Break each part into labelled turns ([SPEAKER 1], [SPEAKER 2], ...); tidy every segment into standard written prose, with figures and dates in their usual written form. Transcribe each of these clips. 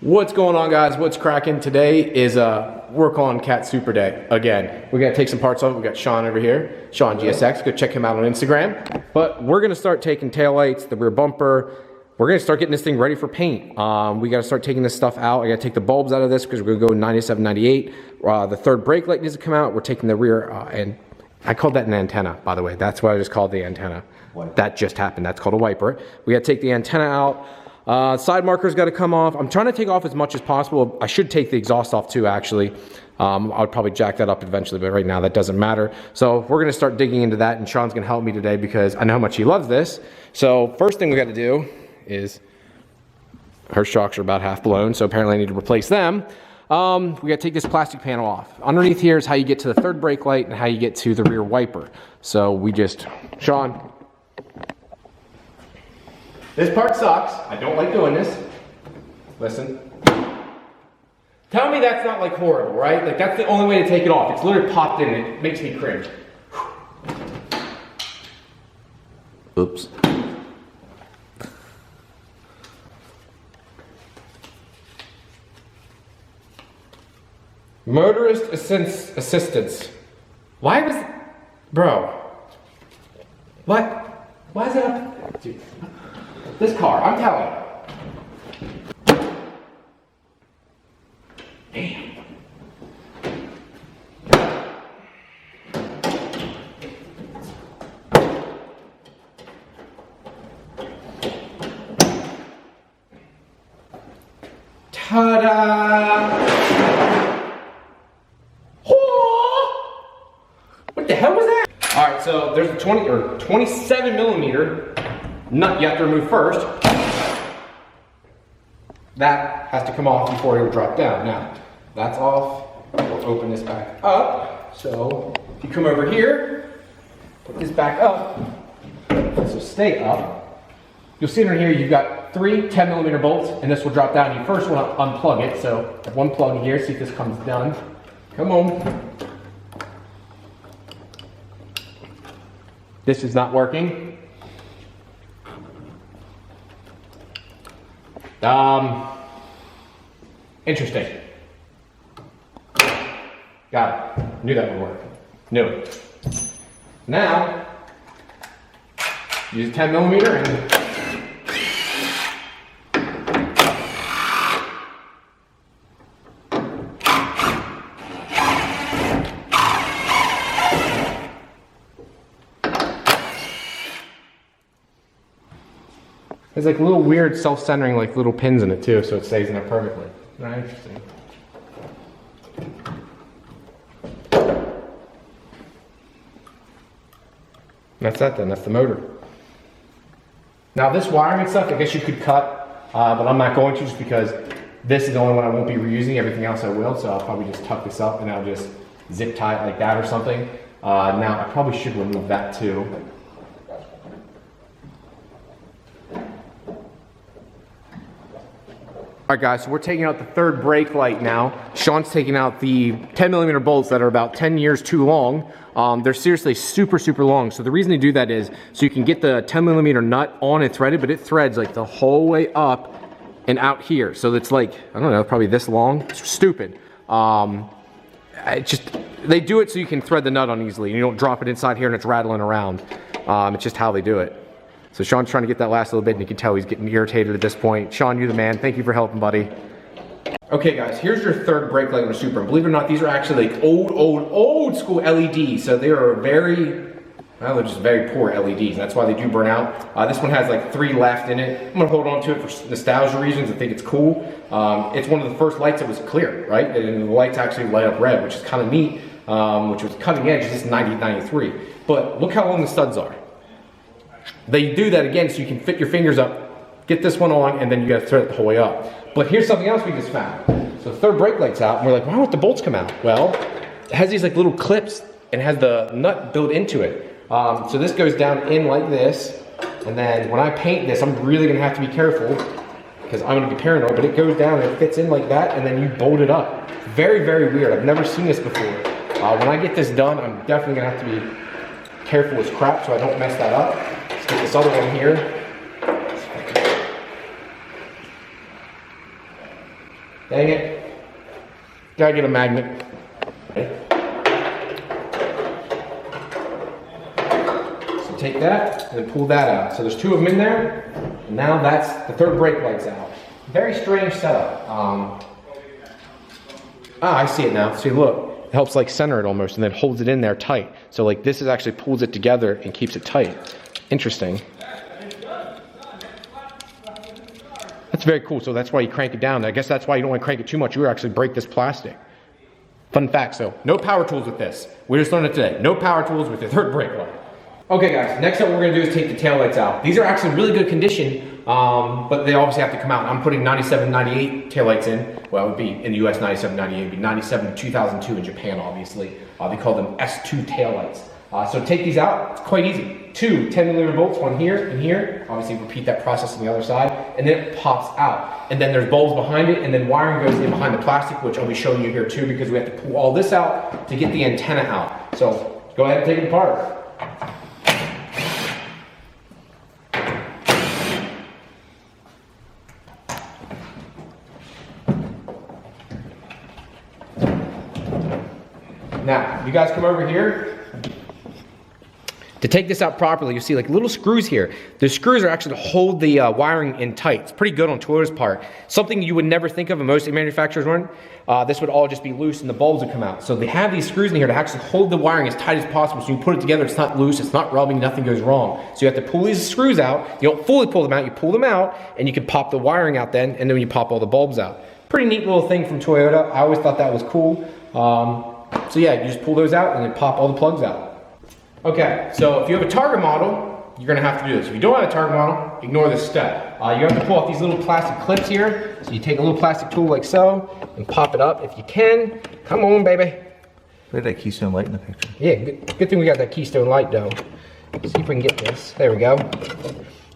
[SPEAKER 1] What's going on, guys? What's cracking? Today is work on Cat Supra Day again. We gotta take some parts off. We got Sean over here, Sean GSX. Go check him out on Instagram. But we're gonna start taking taillights, the rear bumper. We're gonna start getting this thing ready for paint. We gotta start taking this stuff out. I gotta take the bulbs out of this because we're gonna go 97, 98. The third brake light needs to come out. We're taking the rear and I called that an antenna, by the way. That's what I just called the antenna. What? That just happened. That's called a wiper. We gotta take the antenna out. Side marker's got to come off. I'm trying to take off as much as possible. I should take the exhaust off too, actually. I'll probably jack that up eventually, but right now that doesn't matter. So we're going to start digging into that, and Sean's going to help me today because I know how much he loves this. So first thing we got to do is, her shocks are about half blown, so apparently I need to replace them. We got to take this plastic panel off. Underneath here is how you get to the third brake light and how you get to the rear wiper. So we just, Sean. This part sucks. I don't like doing this. Listen. Tell me that's not like horrible, right? Like that's the only way to take it off. It's literally popped in. It makes me cringe. Oops. Motorist assistance. Why was... Bro. What? Why is it up? Dude. This car, I'm telling you. Damn. Ta-da! What the hell was that? All right, so there's a 27 millimeter nut you have to remove first. That has to come off before it will drop down. Now, that's off. We'll open this back up. So, if you come over here, put this back up. This will stay up. You'll see under here you've got 3 10 millimeter bolts, and this will drop down. You first want to unplug it. So, I have one plug in here, see if this comes down. Come on. This is not working. Interesting. Got it. Knew that would work. Knew it. Now, use 10 millimeter and there's like little weird self-centering like little pins in it too, so it stays in there perfectly. Very interesting. That's that then, that's the motor. Now this wiring and stuff, I guess you could cut, but I'm not going to just because this is the only one I won't be reusing, everything else I will, so I'll probably just tuck this up and I'll just zip tie it like that or something. Now I probably should remove that too. All right guys, so we're taking out the third brake light now. Sean's taking out the 10 millimeter bolts that are about 10 years too long. They're seriously super, super long. So the reason they do that is so you can get the 10 millimeter nut on and threaded, but it threads like the whole way up and out here. So it's like, I don't know, probably this long. It's stupid. They do it so you can thread the nut on easily. You don't drop it inside here and it's rattling around. It's just how they do it. So Sean's trying to get that last little bit, and you can tell he's getting irritated at this point. Sean, you're the man. Thank you for helping, buddy. Okay, guys, here's your third brake light on a Supra. Believe it or not, these are actually like old school LEDs. So they are they're just very poor LEDs. That's why they do burn out. This one has like 3 left in it. I'm gonna hold on to it for nostalgia reasons. I think it's cool. It's one of the first lights that was clear, right? And the lights actually light up red, which is kind of neat, which was cutting edge. This is 93. But look how long the studs are. They do that again so you can fit your fingers up, get this one on, and then you gotta thread it the whole way up. But here's something else we just found. So the third brake light's out, and we're like, why don't the bolts come out? Well, it has these like little clips and has the nut built into it. So this goes down in like this, and then when I paint this, I'm really gonna have to be careful because I'm gonna be paranoid, but it goes down and it fits in like that, and then you bolt it up. Very, very weird. I've never seen this before. When I get this done, I'm definitely gonna have to be careful as crap so I don't mess that up. Let's get this other one here. Dang it. Gotta get a magnet. So take that and then pull that out. So there's two of them in there. And now that's the third brake light's out. Very strange setup. I see it now. See, look, it helps like center it almost and then holds it in there tight. So like this is actually pulls it together and keeps it tight. Interesting. That's very cool. So that's why you crank it down. I guess that's why you don't want to crank it too much. You would actually break this plastic. Fun fact, so no power tools with this. We just learned it today. No power tools with the third brake light. Okay guys, next up what we're gonna do is take the taillights out. These are actually in really good condition, but they obviously have to come out. I'm putting 97, 98 taillights in. Well, it would be in the US 97, 98, it would be 97, 2002 in Japan, obviously. They call them S2 taillights. So to take these out, it's quite easy. Two 10mm bolts, one here and here. Obviously repeat that process on the other side, and then it pops out. And then there's bulbs behind it, and then wiring goes in behind the plastic, which I'll be showing you here too, because we have to pull all this out to get the antenna out. So go ahead and take it apart. Now, you guys come over here. To take this out properly, you see like little screws here. The screws are actually to hold the wiring in tight. It's pretty good on Toyota's part. Something you would never think of and most manufacturers run. This would all just be loose and the bulbs would come out. So they have these screws in here to actually hold the wiring as tight as possible. So when you put it together, it's not loose, it's not rubbing, nothing goes wrong. So you have to pull these screws out. You don't fully pull them out, you pull them out and you can pop the wiring out then, and then you pop all the bulbs out. Pretty neat little thing from Toyota. I always thought that was cool. So yeah, you just pull those out and then pop all the plugs out. Okay, so if you have a Target model, you're gonna have to do this. If you don't have a Target model, ignore this step. You have to pull off these little plastic clips here. So you take a little plastic tool like so and pop it up if you can. Come on, baby.
[SPEAKER 2] Look at that Keystone light in the picture.
[SPEAKER 1] Yeah, good thing we got that Keystone light though. Let's see if we can get this. There we go.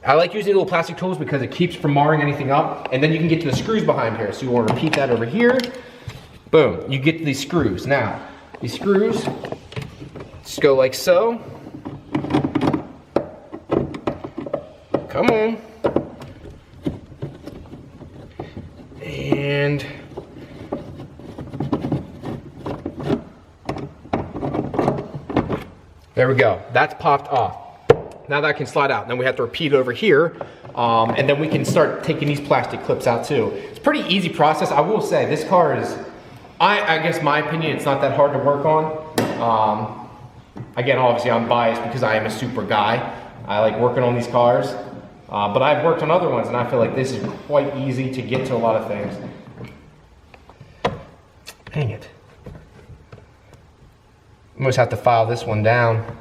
[SPEAKER 1] I like using little plastic tools because it keeps from marring anything up. And then you can get to the screws behind here. So you want to repeat that over here. Boom, you get to these screws. Now, these screws just go like so. Come on. And there we go. That's popped off. Now that can slide out. Then we have to repeat it over here. And then we can start taking these plastic clips out too. It's a pretty easy process. I will say this car is, I guess my opinion, it's not that hard to work on. Again, obviously I'm biased because I am a Supra guy. I like working on these cars. But I've worked on other ones and I feel like this is quite easy to get to a lot of things. Dang it. Almost have to file this one down.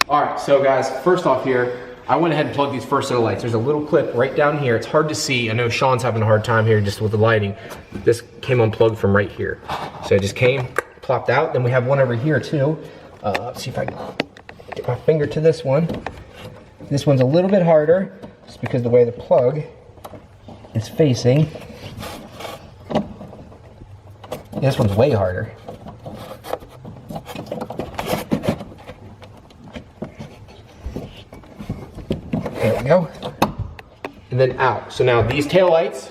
[SPEAKER 1] All right, so guys, first off here, I went ahead and plugged these first set of lights. There's a little clip right down here. It's hard to see. I know Sean's having a hard time here just with the lighting. This came unplugged from right here. So it just came, plopped out. Then we have one over here too. Let's see if I can get my finger to this one. This one's a little bit harder just because the way the plug is facing. This one's way harder. There we go. And then out. So now these taillights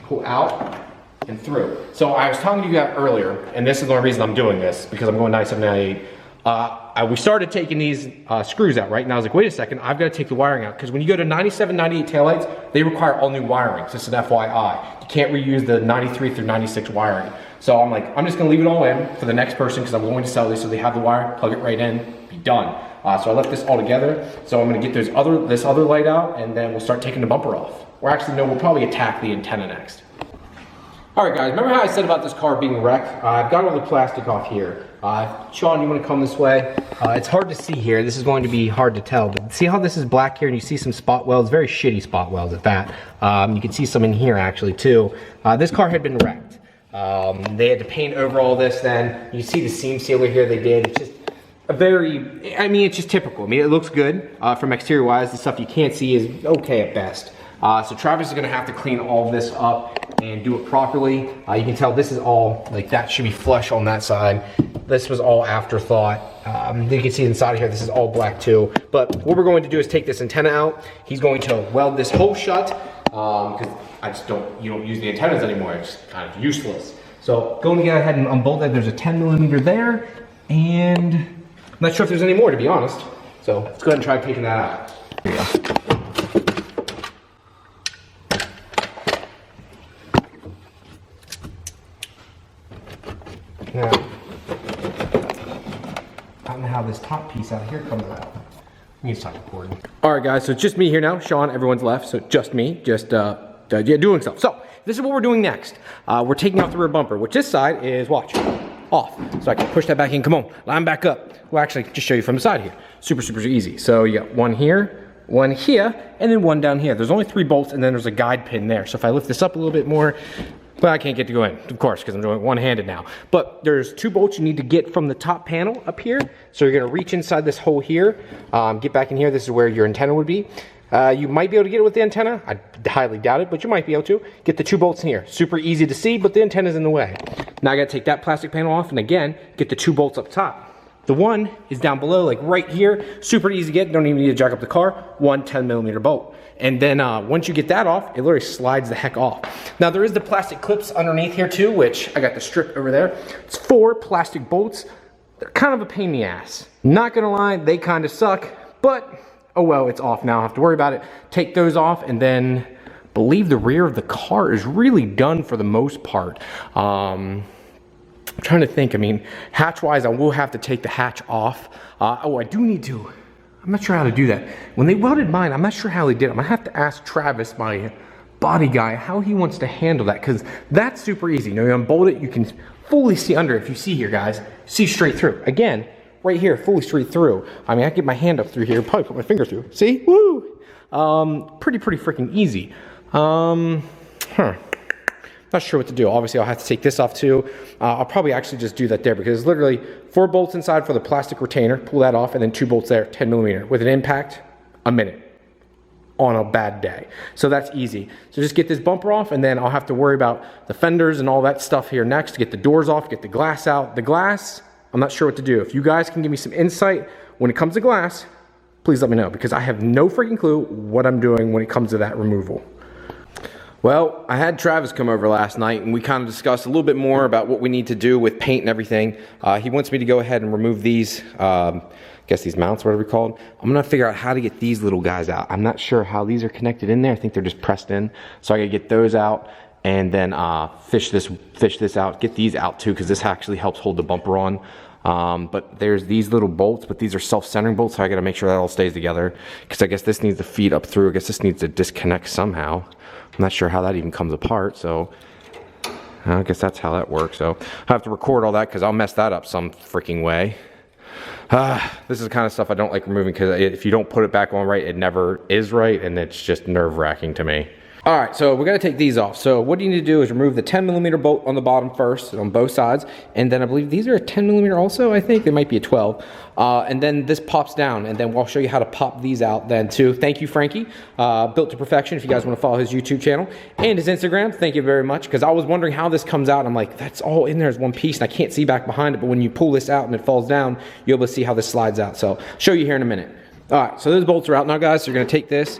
[SPEAKER 1] pull out and through. So I was talking to you guys earlier, and this is the only reason I'm doing this, because I'm going 97, 98. We started taking these screws out, right? And I was like, wait a second, I've got to take the wiring out, because when you go to 97, 98 taillights, they require all new wiring. So it's an FYI. You can't reuse the 93 through 96 wiring. So I'm like, I'm just gonna leave it all in for the next person, because I'm going to sell these, so they have the wire, plug it right in, be done. So I left this all together. So I'm gonna get this other light out, and then we'll start taking the bumper off. Or actually, no, we'll probably attack the antenna next. All right, guys, remember how I said about this car being wrecked? I've got all the plastic off here. Sean, you wanna come this way? It's hard to see here. This is going to be hard to tell, but see how this is black here and you see some spot welds, very shitty spot welds at that. You can see some in here actually too. This car had been wrecked. They had to paint over all this then. You see the seam sealer here they did. It's just a very, I mean, it's just typical. I mean, it looks good from exterior wise. The stuff you can't see is okay at best. So Travis is gonna have to clean all of this up and do it properly. You can tell this is all, like that should be flush on that side. This was all afterthought. You can see inside of here, this is all black too. But what we're going to do is take this antenna out. He's going to weld this hole shut, because you don't use the antennas anymore. It's kind of useless. So going to go ahead and unbolt that. There's a 10mm there, and I'm not sure if there's any more, to be honest. So let's go ahead and try taking that out. Here we go. Now, I don't know how this top piece out here comes out. We need to stop recording. All right, guys, so it's just me here now. Sean, everyone's left, so just me, doing stuff. So this is what we're doing next. We're taking out the rear bumper, which this side is, watch, off. So I can push that back in. Come on, line back up. Well, actually, just show you from the side here. Super, super easy. So you got one here, and then one down here. There's only 3 bolts, and then there's a guide pin there. So if I lift this up a little bit more, but I can't get to go in, of course, because I'm doing it one-handed now. But there's 2 bolts you need to get from the top panel up here. So you're gonna reach inside this hole here, get back in here. This is where your antenna would be. You might be able to get it with the antenna. I highly doubt it, but you might be able to. Get the 2 bolts in here. Super easy to see, but the antenna's in the way. Now I gotta take that plastic panel off, and again, get the 2 bolts up top. The one is down below, like right here. Super easy to get, don't even need to jack up the car. One 10mm bolt. And then once you get that off, it literally slides the heck off. Now there is the plastic clips underneath here too, which I got the strip over there. It's 4 plastic bolts. They're kind of a pain in the ass. Not gonna lie, they kind of suck, but oh well, it's off now. I don't have to worry about it. Take those off, and then I believe the rear of the car is really done for the most part. I'm trying to think, I mean, hatch-wise, I will have to take the hatch off. I do need to. I'm not sure how to do that. When they welded mine, I'm not sure how they did it. I'm gonna have to ask Travis, my body guy, how he wants to handle that, because that's super easy. You know, you unbolt it, you can fully see under it. If you see here, guys, see straight through. Again, right here, fully straight through. I mean, I can get my hand up through here, probably put my finger through. See? Woo! Pretty freaking easy. Not sure what to do. Obviously, I'll have to take this off too. I'll probably actually just do that there, because it's literally 4 bolts inside for the plastic retainer. Pull that off, and then 2 bolts there, 10mm. With an impact, a minute on a bad day. So that's easy. So just get this bumper off, and then I'll have to worry about the fenders and all that stuff here next. Get the doors off, get the glass out. The glass, I'm not sure what to do. If you guys can give me some insight when it comes to glass, please let me know, because I have no freaking clue what I'm doing when it comes to that removal. Well, I had Travis come over last night, and we kind of discussed a little bit more about what we need to do with paint and everything. He wants me to go ahead and remove these, I guess these mounts, whatever they're called. I'm gonna figure out how to get these little guys out. I'm not sure how these are connected in there. I think they're just pressed in. So I gotta get those out, and then fish this out, get these out too, because this actually helps hold the bumper on. But there's these little bolts, but these are self-centering bolts, so I gotta make sure that all stays together, because I guess this needs to feed up through. I guess this needs to disconnect somehow. I'm not sure how that even comes apart, so I guess that's how that works. So I have to record all that, because I'll mess that up some freaking way. This is the kind of stuff I don't like removing, because if you don't put it back on right, it never is right, and it's just nerve-wracking to me. All right, so we gotta take these off. So what you need to do is remove the 10mm bolt on the bottom first, on both sides, and then I believe these are a 10mm also, I think. They might be a 12. And then this pops down, and then we'll show you how to pop these out then too. Thank you, Frankie, Built to Perfection, if you guys wanna follow his YouTube channel, and his Instagram. Thank you very much, because I was wondering how this comes out. I'm like, that's all in there as one piece, and I can't see back behind it, but when you pull this out and it falls down, you'll be able to see how this slides out. So show you here in a minute. All right, so those bolts are out now, guys. So you're gonna take this,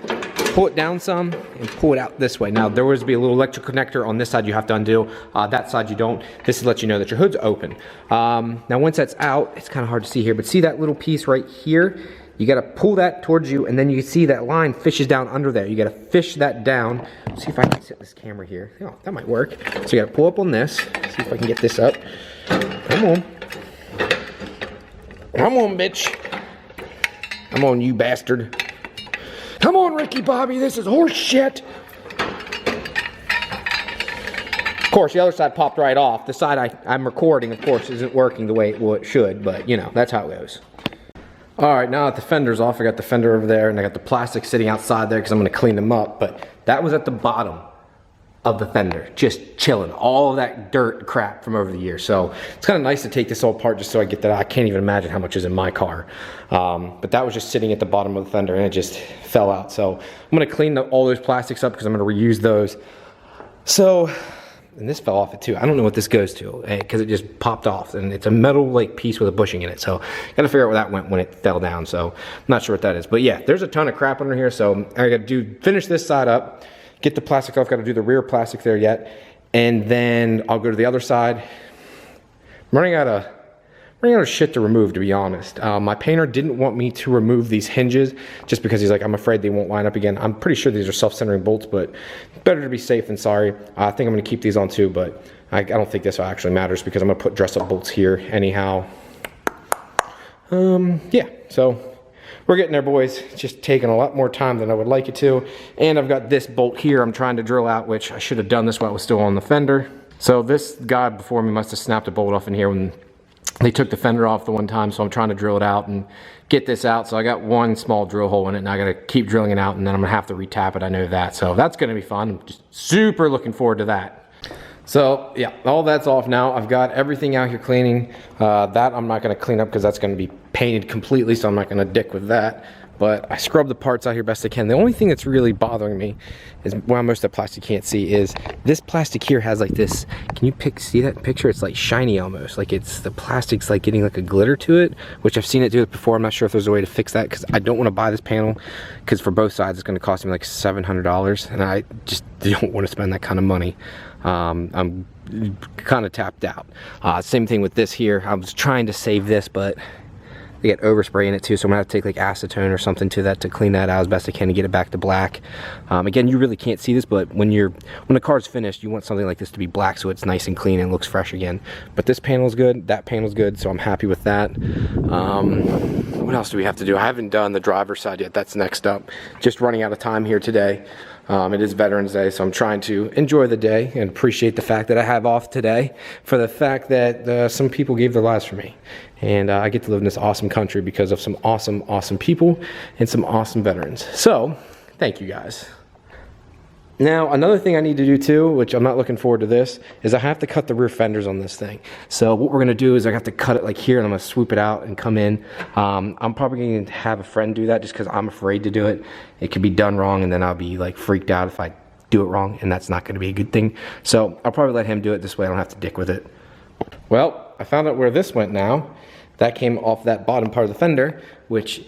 [SPEAKER 1] pull it down some, and pull it out this way. Now, there will be a little electric connector on this side you have to undo. That side you don't. This is to let you know that your hood's open. Now, once that's out, it's kind of hard to see here, but see that little piece right here? You gotta pull that towards you, and then you can see that line fishes down under there. You gotta fish that down. Let's see if I can set this camera here. Oh, that might work. So you gotta pull up on this. See if I can get this up. Come on. Come on, bitch. Come on, you bastard. Come on, Ricky Bobby, this is horse shit. Of course, the other side popped right off. The side I'm recording, of course, isn't working the way it should, but you know, that's how it goes. All right, now that the fender's off, I got the fender over there, and I got the plastic sitting outside there because I'm gonna clean them up, but that was at the bottom of the fender, just chilling, all of that dirt crap from over the years. So it's kind of nice to take this all apart just so I get that. I can't even imagine how much is in my car. But that was just sitting at the bottom of the fender, and it just fell out. So I'm gonna clean all those plastics up, because I'm gonna reuse those. So and this fell off it too. I don't know what this goes to because it just popped off, and it's a metal like piece with a bushing in it. So gotta figure out where that went when it fell down. So I'm not sure what that is, but yeah, there's a ton of crap under here. So I gotta finish this side up, get the plastic off. Gotta do the rear plastic there yet, and then I'll go to the other side. I'm running out of shit to remove, to be honest. My painter didn't want me to remove these hinges just because he's like, I'm afraid they won't line up again. I'm pretty sure these are self-centering bolts, but better to be safe than sorry. I think I'm gonna keep these on too, but I don't think this actually matters because I'm gonna put dress-up bolts here anyhow. Yeah, so we're getting there, boys. It's just taking a lot more time than I would like it to. And I've got this bolt here I'm trying to drill out, which I should have done this while it was still on the fender. So this guy before me must have snapped a bolt off in here when they took the fender off the one time, so I'm trying to drill it out and get this out. So I got one small drill hole in it, and I gotta keep drilling it out, and then I'm gonna have to retap it, I know that. So that's gonna be fun. I'm just super looking forward to that. So yeah, all that's off now. I've got everything out here cleaning. That I'm not gonna clean up because that's gonna be painted completely, so I'm not gonna dick with that. But I scrubbed the parts out here best I can. The only thing that's really bothering me is, well, most of the plastic you can't see, is this plastic here has like this, can you see that picture? It's like shiny almost, like the plastic's like getting like a glitter to it, which I've seen it do it before. I'm not sure if there's a way to fix that because I don't want to buy this panel because for both sides it's going to cost me like $700 and I just don't want to spend that kind of money. I'm kind of tapped out. Same thing with this here. I was trying to save this, but they get overspray in it too, so I'm gonna have to take like acetone or something to that to clean that out as best I can to get it back to black. Again, you really can't see this, but when the car's finished, you want something like this to be black so it's nice and clean and looks fresh again. But this panel's good, that panel's good, so I'm happy with that. What else do we have to do? I haven't done the driver's side yet. That's next up. Just running out of time here today. It is Veterans Day, so I'm trying to enjoy the day and appreciate the fact that I have off today for the fact that some people gave their lives for me. And I get to live in this awesome country because of some awesome, awesome people and some awesome veterans. So, thank you guys. Now, another thing I need to do too, which I'm not looking forward to this, is I have to cut the rear fenders on this thing. So what we're gonna do is I have to cut it like here and I'm gonna swoop it out and come in. I'm probably gonna have a friend do that just because I'm afraid to do it. It could be done wrong and then I'll be like freaked out if I do it wrong, and that's not gonna be a good thing. So I'll probably let him do it this way. I don't have to dick with it. Well, I found out where this went now. That came off that bottom part of the fender, which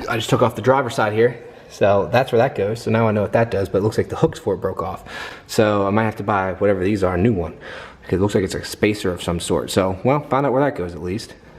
[SPEAKER 1] I just took off the driver's side here. So that's where that goes. So now I know what that does, but it looks like the hooks for it broke off. So I might have to buy whatever these are, a new one. Because it looks like it's a spacer of some sort. So, well, find out where that goes at least.